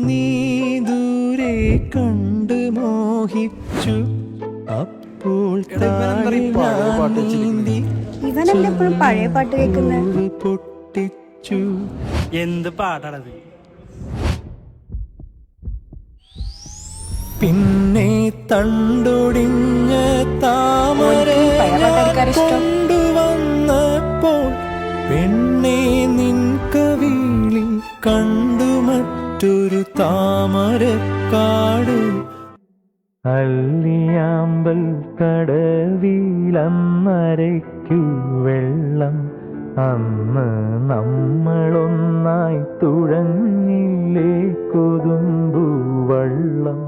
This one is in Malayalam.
നീ ദൂരെ കണ്ട് മോഹിച്ചു, അപ്പോൾ ഇവനല്ലേ എപ്പോഴും പഴയ പാട്ട് കേൾക്കുന്നത്? പൊട്ടിച്ചു. എന്ത് പാട്ടാണത്? പിന്നെ തണ്ടൊടിഞ്ഞ താമര കൊണ്ടുവന്നപ്പോൾ പെണ്ണെ നിൻ കവിളിൽ കണ്ടു മറ്റൊരു താമരക്കാട്. അല്ലിയാമ്പൽ കടവിലന്നരയ്ക്കു വെള്ളം, അന്ന് നമ്മളൊന്നായി തുഴഞ്ഞില്ലേ കൊതുമ്പു വള്ളം.